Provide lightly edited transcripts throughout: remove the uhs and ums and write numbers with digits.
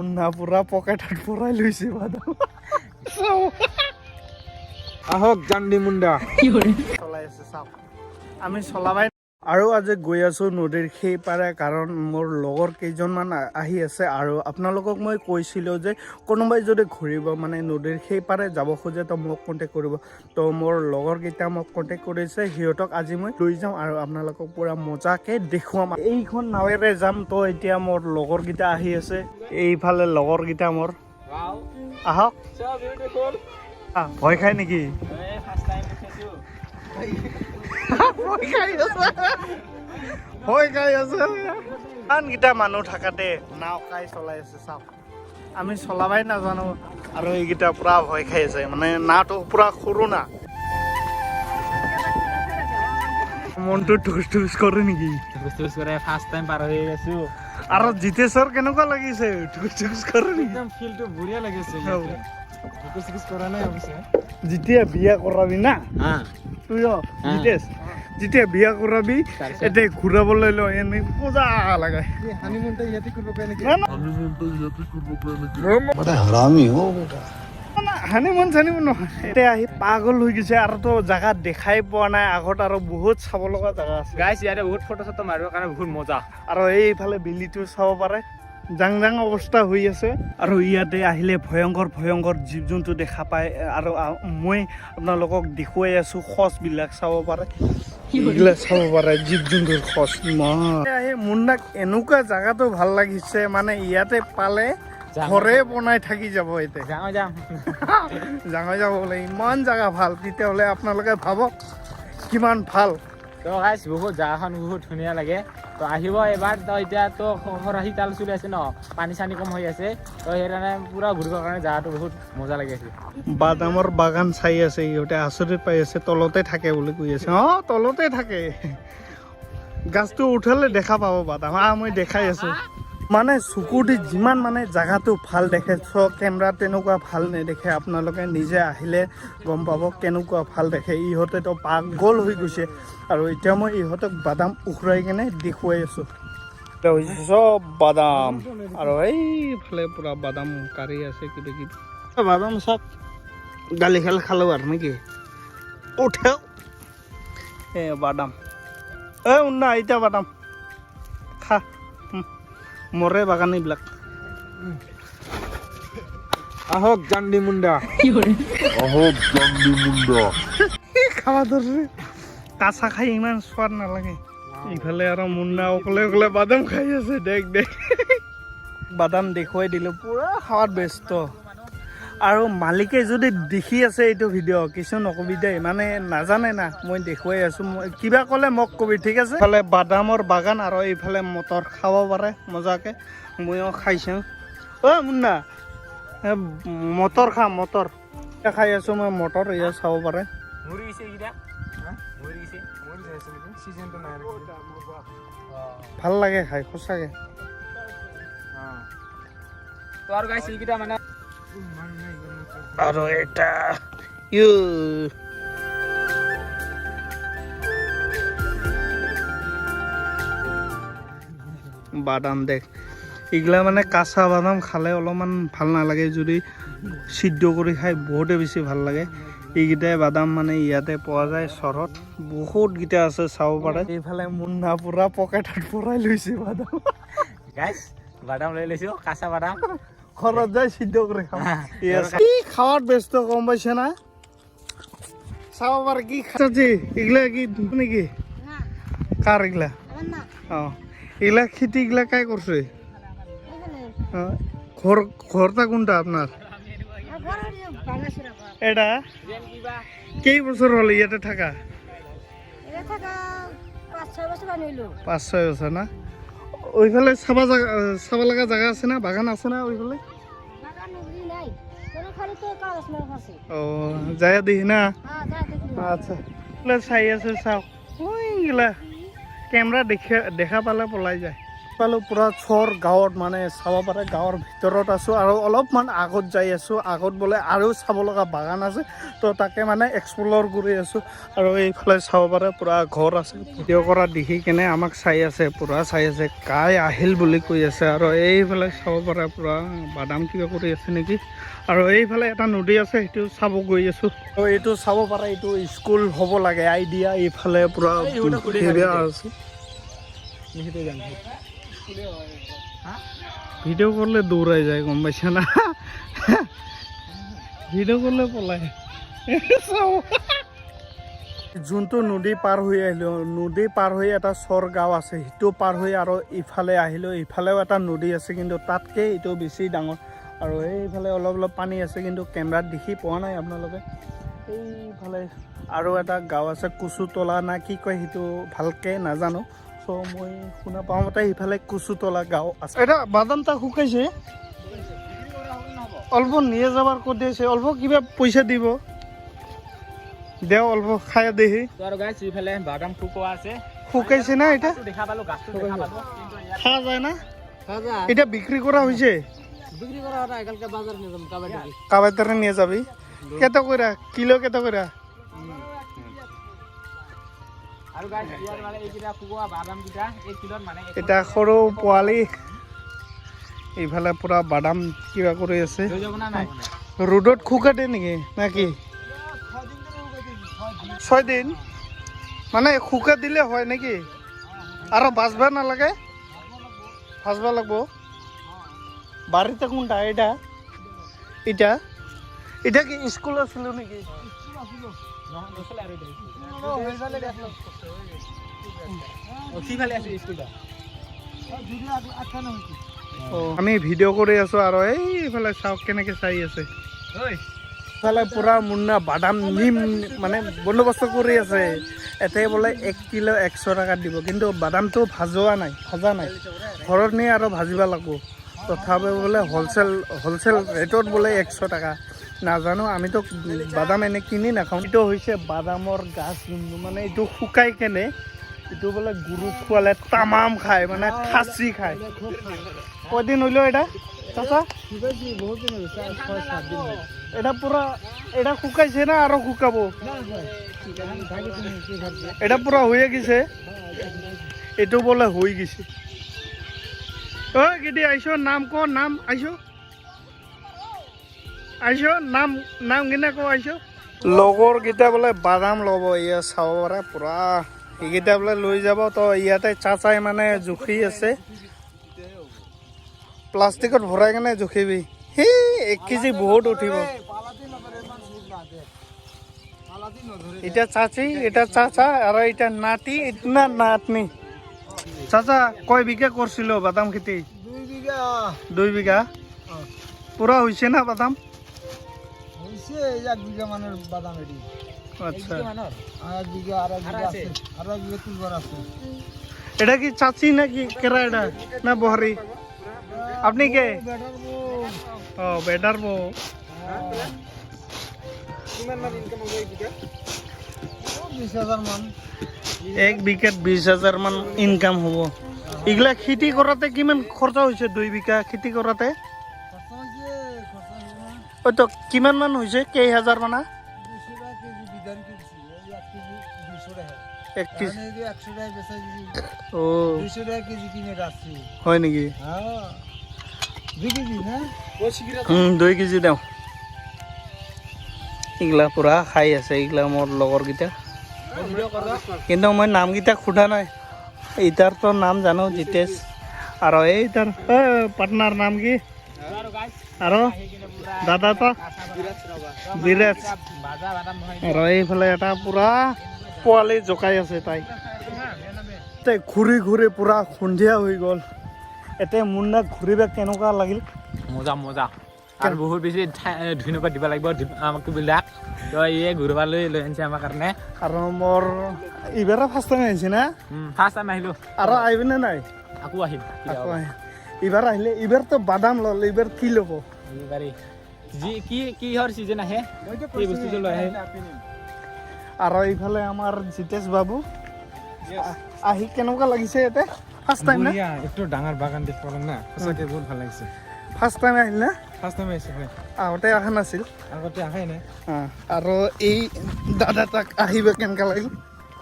মুন্না পুৰা পকেটত ভৰাই লৈছে বাদাম আহক জান্ডি মুন্ডা চলাই আছে চাওক আমি চলাবাই আৰু আজি গৈ আছো নদীৰ সেই পাৰে কাৰণ মোৰ লগৰ কেইজনমান আহি আছে আৰু আপোনালোকক মই কৈছিলোঁ যে কোনোবাই যদি ঘূৰিব মানে নদীৰ সেই পাৰে যাব খোজে তো মোক কণ্টেক্ট কৰিব তো মোৰ লগৰকেইটা মোক কণ্টেক্ট কৰিছে সিহঁতক আজি মই লৈ যাম আৰু আপোনালোকক পুৰা মজাকে দেখুৱাম এইখন নাৱেৰে যাম তো এতিয়া মোৰ লগৰকেইটা আহি আছে এইফালে লগৰকেইটা মোৰ আহক ভয় খাই নেকি ভয় খাই আছে ইমানকেইটা মানুহ থাকাতে নাও কাই চলাই আছে চাওক আমি চলাবাই নাজানো আৰু এইকেইটা পুৰা ভয় খাই আছে মানে নাওটো পুৰা সৰু না মনটো টুচ টুচ কৰে নেকি ফাৰ্ষ্ট টাইম পাৰ হৈ আছো আৰু জিতেশৰ কেনেকুৱা লাগিছে টুচ টুচ কৰে নেকি একদম ফিলটো বঢ়িয়া লাগিছে কৰা নাই অৱশ্যে যেতিয়া বিয়া কৰাবি না তুই জিতেশ যেতিয়া বিয়া কৰাবি এতিয়া ঘূৰাবলৈ লৈ এনে পূজা লাগে হানিমুনটা ইয়াতে কৰিব পাৰে নেকি हरामी हो बेटा হানিমুন চানিমুন নহয় এতিয়া আহি পাগল হৈ গৈছে আৰু তো জেগা দেখাই পোৱা নাই আগত আৰু বহুত চাব লগা জেগা আছে গাইছ ইয়াতে বহুত ফটো চটো মাৰিবৰ কাৰণে বহুত মজা আৰু এইফালে বেলিটো চাব পাৰে জাং জাং অৱস্থা হৈ আছে আৰু ইয়াতে আহিলে ভয়ংকৰ ভয়ংকৰ জীৱ জন্তু দেখা পায় আৰু মই আপোনালোকক দেখুৱাই আছো খচবিলাক চাব পাৰে এইবিলাক চাব পাৰে জীৱ জন্তুৰ খচ আহি মুন্নাক এনেকুৱা জেগাটো ভাল লাগিছে মানে ইয়াতে পালে ঘৰে বনাই থাকি যাব এতিয়া যাম ডাঙৰ যাব বোলে ইমান জেগা ভাল তেতিয়াহ'লে আপোনালোকে ভাবক কিমান ভাল তো গাইছ বহুত জাগাখন বহুত ধুনীয়া লাগে তো আহিব এবাৰ তো এতিয়া তো খৰাহি তাল চলি আছে ন পানী চানী কম হৈ আছে তো সেইকাৰণে পুৰা ঘূৰিবৰ কাৰণে জাগাটো বহুত মজা লাগি আছে বাদামৰ বাগান চাই আছে ইহঁতে আচৰিত পাই আছে তলতে থাকে বুলি কৈ আছে তলতে থাকে গাছটো উঠালে দেখা পাব বাদাম মই দেখাই আছো মানে চকুদি যিমান মানে জেগাটো ভাল দেখে কেমেৰা তেনেকুৱা ভাল নেদেখে আপোনালোকে নিজে আহিলে গম পাব কেনেকুৱা ভাল দেখে ইহঁতেতো পাগল হৈ গৈছে আৰু এতিয়া মই ইহঁতক বাদাম উখৰাই কিনে দেখুৱাই আছো চব বাদাম আৰু এইফালে পুৰা বাদাম কাঢ়ি আছে কিবা কিবি বাদাম চব গালি খেল খালো আৰু নেকি উঠেও বাদাম উন্না এতিয়া বাদাম খা মৰে বাগান এইবিলাক আহক জান্ডি মুন্ডা খাবা ধৰছে কাঁচা খাই ইমান সোৱাদ নালাগে ইফালে আৰু মুন্না অকলে অকলে বাদাম খাই আছে দেখ বাদাম দেখুৱাই দিলোঁ পুৰা খাৱাত ব্যস্ত আৰু মালিকে যদি দেখি আছে এইটো ভিডিঅ' কিছু নকবি দেই মানে নাজানে না মই দেখুৱাই আছোঁ কিবা ক'লে মোক কবি ঠিক আছে ইফালে বাদামৰ বাগান আৰু এইফালে মটৰ খাব পাৰে মজাকে ময়ো খাইছোঁ মুন্না মটৰ খা মটৰ খাই আছোঁ মই মটৰ এয়া চাব পাৰে ভাল লাগে খাই সঁচাকে আৰু এটা বাদাম দেখ এইগিলা মানে কাঁচা বাদাম খালে অলপমান ভাল নালাগে যদি সিদ্ধ কৰি খাই বহুতে বেছি ভাল লাগে এইকেইটাই বাদাম মানে ইয়াতে পোৱা যায় চহৰত বহুতকেইটা আছে চাব পাৰে এইফালে মুন্না পুৰা পকেটত ভৰাই লৈছে বাদাম গাইছ বাদাম লৈ লৈছো কাঁচা বাদাম ঘৰত যাই সিদ্ধ কৰি খাম কি খাৱাত ব্যস্ত গম পাইছে না চাব পাৰে কি খাইছে এইগিলা কি নেকি কাৰ এইগিলা এইগিলা খেতি এইগিলা কাই করছে ঘরটা কোনটা আপনার এটা কেই বছর হল ইয়াতে থাকা 5-6 বছর না ওইফালে চাবা লাগা জায়গা আছে না বাগান আছে না ওইফালে যাই দেখি না আচ্ছা চাই আছে চাওক ওইগুলা ক্যামেরা দেখা পালে পলাই যায় পালোঁ পুৰা চৰ গাঁৱত মানে চাব পাৰে গাঁৱৰ ভিতৰত আছোঁ আৰু অলপমান আগত যাই আছোঁ আগত বোলে আৰু চাব লগা বাগান আছে তো তাকে মানে এক্সপ্ল'ৰ কৰি আছোঁ আৰু এইফালে চাব পাৰে পুৰা ঘৰ আছে ভিডিঅ' কৰা দেখি কেনে আমাক চাই আছে পুৰা চাই আছে কাই আহিল বুলি কৈ আছে আৰু এইফালে চাব পাৰে পুৰা বাদাম কিবা কৰি আছে নেকি আৰু এইফালে এটা নদী আছে সেইটো চাব গৈ আছোঁ তো এইটো চাব পাৰে এইটো স্কুল হ'ব লাগে আইডিয়া এইফালে পুৰা হেৰিয়া আছে ভিডিঅ' কৰিলে দৌৰাই যায় গম পাইছা না ভিডিঅ' কৰিলে পলাই যোনটো নদী পাৰ হৈ আহিলোঁ নদী পাৰ হৈ এটা চৰ গাঁও আছে সেইটো পাৰ হৈ আৰু ইফালে আহিলোঁ ইফালেও এটা নদী আছে কিন্তু তাতকৈ এইটো বেছি ডাঙৰ আৰু এইফালে অলপ অলপ পানী আছে কিন্তু কেমেৰাত দেখি পোৱা নাই আপোনালোকে এইফালে আৰু এটা গাঁও আছে কচুতলা না কি কয় সেইটো ভালকৈ নাজানো চ' মই শুনা পাওঁ মতে ইফালে কচুতলা গাঁও আছে এটা বাদামটা শুকাইছে অল্প নিয়ে যাবাৰ কৈ দিছে অল্প কিবা পইচা দিব দেও অল্প খাই দেহি ইফালে বাদাম শুকোৱা আছে শুকাইছে না এটা দেখা পালো গাছটো দেখা পালো খোৱা যায় না এটা বিক্রি করা হয়েছে বিক্রি করা হয় কালকে বাজার নিয়ে যাবো কাবাইতারে নিয়ে যাবি কত কইরা কিলো কত কইরা আৰু গাইস ইয়াৰ মানে এইকিটা ফুগোৱা বাদাম কিটা 1 কিলোত মানে এটা সৰু পোৱালি এইফালে পুৰা বাদাম কিবা কৰি আছে লৈ যাব না নাই রোডত খুকাটে নেকি নাকি 6 দিন মানে খুকা দিলে হয় নাকি আৰু বাজবা নালাগে ভাজবা লাগব বাড়িতে কোনটা এটা এটা এটা কি স্কুল আছিল নাকি আমি ভিডিঅ' কৰি আছো আৰু এইফালে চাওক কেনেকে চাই আছে ইফালে পুৰা মুন্না বাদাম নিম মানে বন্দোবস্ত কৰি আছে এতে বোলে 1 কিলো 100 টাকা দিব কিন্তু বাদামটো ভাজা নাই ঘৰত নি আৰু ভাজিব লাগিব তথাপি বোলে হোলচেল ৰেটত বোলে 100 টাকা নাজানো আমিতো বাদাম এনে কিনি নাখাওঁ এইটো হৈছে বাদামৰ গাছ মানে এইটো শুকাই কেনে এইটো বোলে গুৰু খোৱালে তামাম খায় মানে খাচি খায় কদিন হইলো এটা চাচা এটা পুরা এটা শুকাইছে না আরো শুকাবো এটা পুরা হয়ে গেছে এটো বলে হয়ে গেছে ও গিদি আইছো নাম কো নাম আইছো নাম গিনা কো আইছো লগৰ গিটা বলে বাদাম লব ইয়া চাব পারে পুরা এইগিটা বলে লৈ যাব তো ইয়াতে চাচাই মানে জুখি আছে প্লাষ্টিকত ভৰাই কেনে জুখিবি হে 1 কেজি বহুত উঠিব এটা চাচি এটা চাচা আৰু এটা নাতি ইতনা নাতনি চাচা কয় বিঘা করছিল বাদাম খেতি 2 বিঘা পুরা হইছে না বাদাম হইছে 1 বিঘা মানের বাদাম এডি আচ্ছা আর বিঘা আর বিঘা তুলবার আছে এটা কি চাচি নাকি কেরা এটা না বহরি আপনি কে ও বেটার বো কিমান মান ইনকাম হবে এই বিঘা 20000 মান 1 বিঘাত 20000 মান ইনকাম হবো ইগলা খেতি কৰাতে কিমান খৰচা হৈছে 2 বিঘা খেতি কৰাতে ওই তো কিমান মান হৈছে কেই হাজাৰ মানা 200 টাকা কেজি বিধান কিছি 1 কেজি 200 টাকা 1 কেজি 100 টাকা বেচা দিছি ও 200 টাকা কেজি কিনে রাখছি হয় নেকি হ্যাঁ 2 কেজি না 2 কেজি দাও ইগলা পুরা খাই আছে ইগলা মোর লগৰ গিটা কিন্তু মই নাম গিটা খুঁটা নাই ইটার তো নাম জানো জিতেশ আর এইটার পার্টনার নাম কি আর দাদা তো বিরাজ আর এইফালে এটা পুরা পোৱালি জকাই আছে তাই ঘূৰি ঘূৰি পুৰা সন্ধিয়া হৈ গ'ল এতিয়া মুন্নাক ঘূৰিব কেনেকুৱা লাগিল মজা আৰু বহুত বেছি ধন্যবাদ দিব লাগিব আমাক বিলাক তো ইয়ে ঘূৰবালৈ লৈ আনিছে আমাৰ কাৰণে আৰু মোৰ এইবাৰ ফাৰ্ষ্ট টাইম আহিছে না ফাৰ্ষ্ট টাইম আহিলো আৰু আহিবিনে নাই আকৌ আহিম এইবাৰ আহিলে এইবাৰতো বাদাম ল'লে এইবাৰ কি ল'ব কিহৰ চিজন আহে এই বস্তুটো লৈ আহে আৰু এইফালে আমাৰ জিতেশ বাবু আহি কেনেকুৱা লাগিছে ইয়াতে ফাৰ্ষ্ট টাইম না বঢ়িয়া একটু ডাঙৰ বাগান দেখিব পালোঁ না সঁচাকৈ বহুত ভাল লাগিছে ফাৰ্ষ্ট টাইম আহিল না ফাৰ্ষ্ট টাইম আহিছোঁ হয় আগতে অহা নাছিল আগতে আহাই নাই আৰু এই দাদা তাক আহিব কেনেকুৱা লাগিল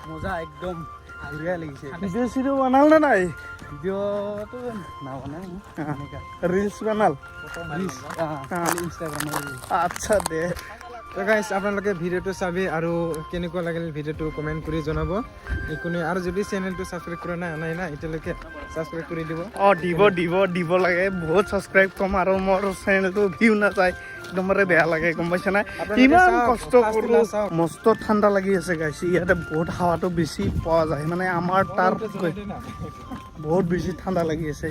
মজা একদম বঢ়িয়া লাগিছে ভিডিঅ' চিডিঅ' বনাল নে নাই ভিডিঅ'টো নবনাই ৰিলছ বনাল ইনষ্টাগ্ৰামৰ আচ্ছা দে তো গাইছ আপোনালোকে ভিডিঅ'টো চাবি আৰু কেনেকুৱা লাগিল ভিডিঅ'টো কমেণ্ট কৰি জনাব এইকোনে আৰু যদি চেনেলটো ছাবস্ক্ৰাইব কৰা নাই না এতিয়ালৈকে ছাবস্ক্ৰাইব কৰি দিব দিব লাগে বহুত ছাবস্ক্ৰাইব কম আৰু মোৰ চেনেলটো ভিউ নাযায় একদমৰে বেয়া লাগে গম পাইছে নাই ইমান কষ্ট কৰোঁ মস্ত ঠাণ্ডা লাগি আছে গাইছ ইয়াতে বহুত হাৱাটো বেছি পোৱা যায় মানে আমাৰ তাৰ বহুত বেছি ঠাণ্ডা লাগি আছে